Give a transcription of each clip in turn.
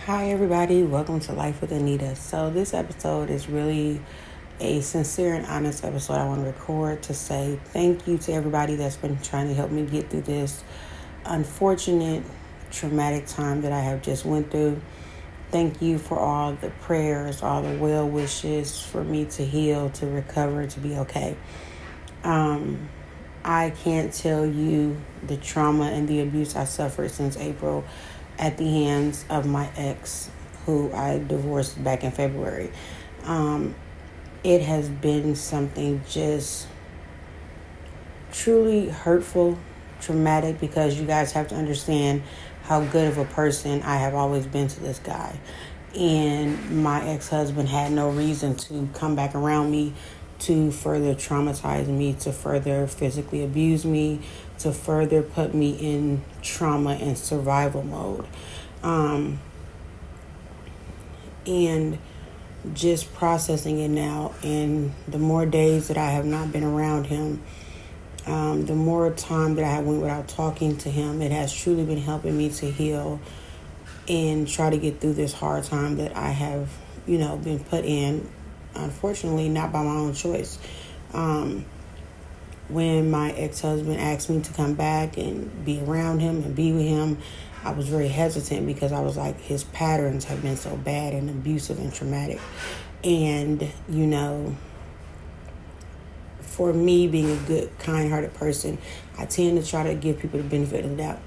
Hi, everybody. Welcome to Life with Anita. So, this episode is really a sincere and honest episode I want to record to say thank you to everybody that's been trying to help me get through this unfortunate, traumatic time that I have just went through. Thank you for all the prayers, all the well wishes for me to heal, to recover, to be okay. I can't tell you the trauma and the abuse I suffered since April at the hands of my ex, who I divorced back in February. It has been something just truly hurtful, traumatic, because you guys have to understand how good of a person I have always been to this guy. And my ex-husband had no reason to come back around me to further traumatize me, to further physically abuse me, to further put me in trauma and survival mode. And just processing it now, and the more days that I have not been around him, the more time that I went without talking to him, it has truly been helping me to heal and try to get through this hard time that I have, been put in, unfortunately, not by my own choice. When my ex-husband asked me to come back and be around him and be with him, I was very hesitant because I was like, his patterns have been so bad and abusive and traumatic. And, for me being a good, kind-hearted person, I tend to try to give people the benefit of the doubt.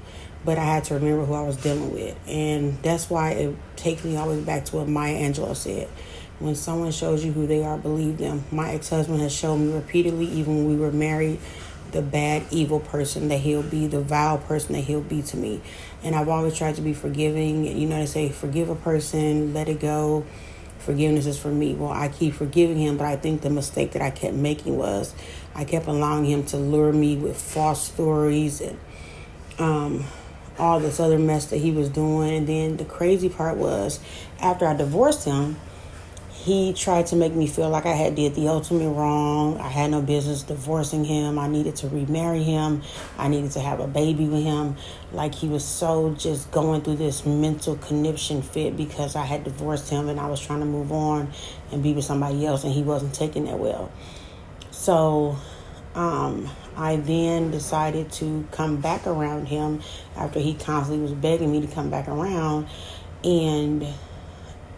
But I had to remember who I was dealing with. And that's why it takes me always back to what Maya Angelou said. When someone shows you who they are, believe them. My ex-husband has shown me repeatedly, even when we were married, the bad, evil person that he'll be, the vile person that he'll be to me. And I've always tried to be forgiving. They say, forgive a person, let it go. Forgiveness is for me. Well, I keep forgiving him, but I think the mistake that I kept making was I kept allowing him to lure me with false stories and all this other mess that he was doing. And then the crazy part was, after I divorced him, he tried to make me feel like I had did the ultimate wrong. I had no business divorcing him. I needed to remarry him. I needed to have a baby with him. Like, he was so just going through this mental conniption fit because I had divorced him and I was trying to move on and be with somebody else, and he wasn't taking that well. So I then decided to come back around him after he constantly was begging me to come back around. And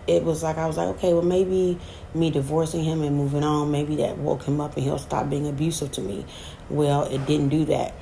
it was like, I was like, okay, well, maybe me divorcing him and moving on, maybe that woke him up and he'll stop being abusive to me. Well, it didn't do that.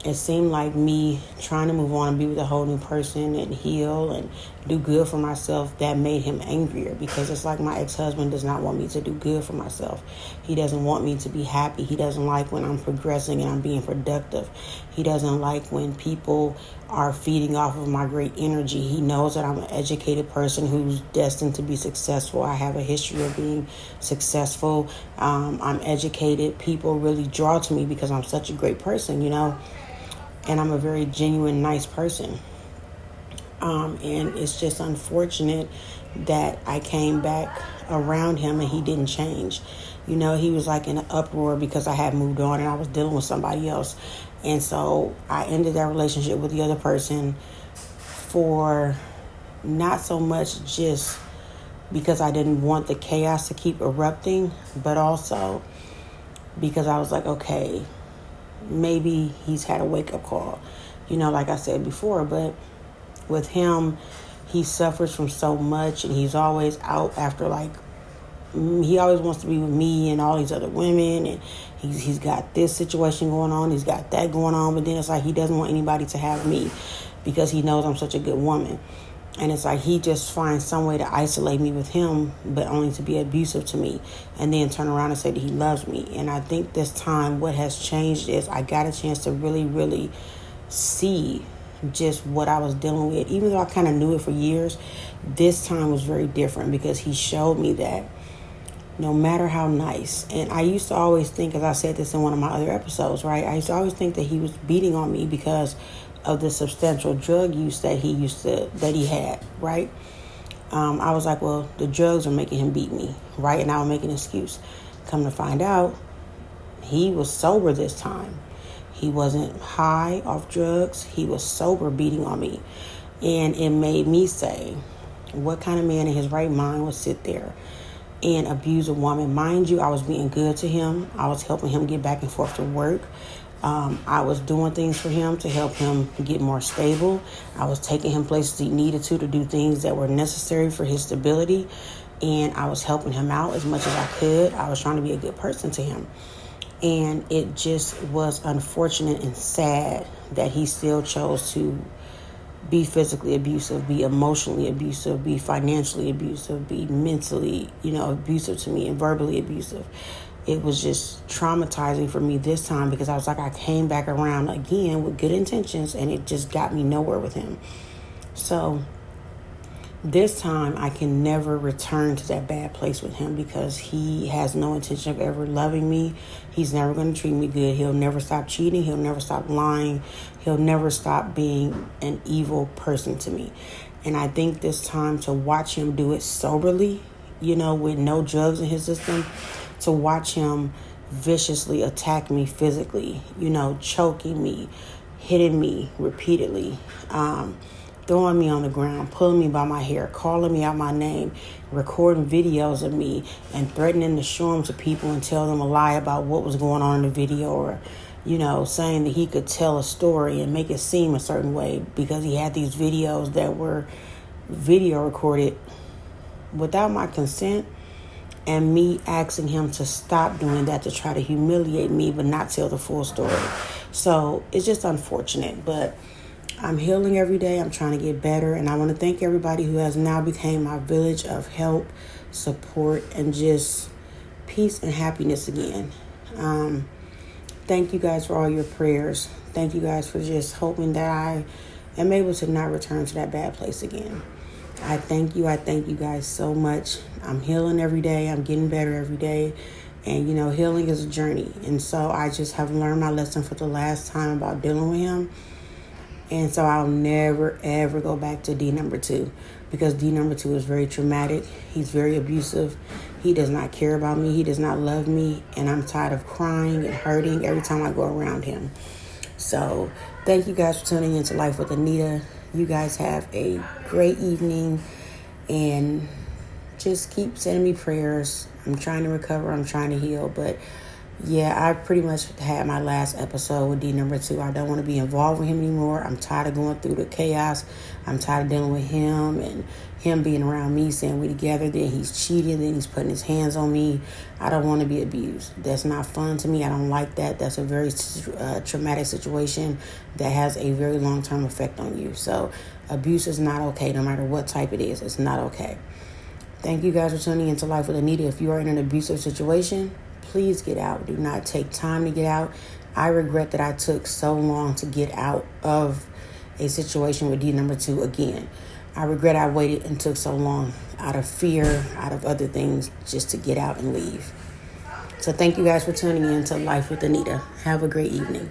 It seemed like me trying to move on and be with a whole new person and heal and do good for myself, that made him angrier, because it's like my ex-husband does not want me to do good for myself. He doesn't want me to be happy. He doesn't like when I'm progressing and I'm being productive. He doesn't like when people are feeding off of my great energy. He knows that I'm an educated person who's destined to be successful. I have a history of being successful. I'm educated. People really draw to me because I'm such a great person, and I'm a very genuine, nice person. And it's just unfortunate that I came back around him and he didn't change. He was like in an uproar because I had moved on and I was dealing with somebody else. And so I ended that relationship with the other person for not so much just because I didn't want the chaos to keep erupting, but also because I was like, okay, maybe he's had a wake-up call, like I said before. But with him, he suffers from so much, and he's always out after, he always wants to be with me and all these other women, and he's got this situation going on, he's got that going on, but then it's like he doesn't want anybody to have me because he knows I'm such a good woman. And it's like he just finds some way to isolate me with him, but only to be abusive to me, and then turn around and say that he loves me. And I think this time what has changed is I got a chance to really, really see just what I was dealing with. Even though I kind of knew it for years, this time was very different because he showed me that no matter how nice, and I used to always think, as I said this in one of my other episodes, right? I used to always think that he was beating on me because of the substantial drug use that he had, right? I was like, well, the drugs are making him beat me, right? And I would make an excuse. Come to find out, he was sober this time. He wasn't high off drugs. He was sober beating on me. And it made me say, What kind of man in his right mind would sit there and abuse a woman? Mind you, I was being good to him. I was helping him get back and forth to work. I was doing things for him to help him get more stable. I was taking him places he needed to do things that were necessary for his stability. And I was helping him out as much as I could. I was trying to be a good person to him. And it just was unfortunate and sad that he still chose to be physically abusive, be emotionally abusive, be financially abusive, be mentally, abusive to me and verbally abusive. It was just traumatizing for me this time because I was like, I came back around again with good intentions and it just got me nowhere with him. So this time I can never return to that bad place with him because he has no intention of ever loving me. He's never going to treat me good. He'll never stop cheating. He'll never stop lying. He'll never stop being an evil person to me. And I think this time to watch him do it soberly, with no drugs in his system, to watch him viciously attack me physically, choking me, hitting me repeatedly, throwing me on the ground, pulling me by my hair, calling me out my name, recording videos of me and threatening to show them to people and tell them a lie about what was going on in the video, or, saying that he could tell a story and make it seem a certain way because he had these videos that were video recorded without my consent, and me asking him to stop doing that to try to humiliate me but not tell the full story. So it's just unfortunate, but I'm healing every day. I'm trying to get better, and I want to thank everybody who has now become my village of help, support, and just peace and happiness again. Thank you guys for all your prayers. Thank you guys for just hoping that I am able to not return to that bad place again. I thank you. I thank you guys so much. I'm healing every day. I'm getting better every day. And, healing is a journey. And so I just have learned my lesson for the last time about dealing with him. And so I'll never, ever go back to D number 2 because D number 2 is very traumatic. He's very abusive. He does not care about me. He does not love me. And I'm tired of crying and hurting every time I go around him. So thank you guys for tuning into Life with Anita. You guys have a great evening and just keep sending me prayers. I'm trying to recover. I'm trying to heal. But yeah, I pretty much had my last episode with D number 2. I don't want to be involved with him anymore. I'm tired of going through the chaos. I'm tired of dealing with him and him being around me saying we together. Then he's cheating. Then he's putting his hands on me. I don't want to be abused. That's not fun to me. I don't like that. That's a very traumatic situation that has a very long-term effect on you. So abuse is not okay, no matter what type it is. It's not okay. Thank you guys for tuning into Life with Anita. If you are in an abusive situation, please get out. Do not take time to get out. I regret that I took so long to get out of a situation with D number 2 again. I regret I waited and took so long out of fear, out of other things, just to get out and leave. So thank you guys for tuning in to Life with Anita. Have a great evening.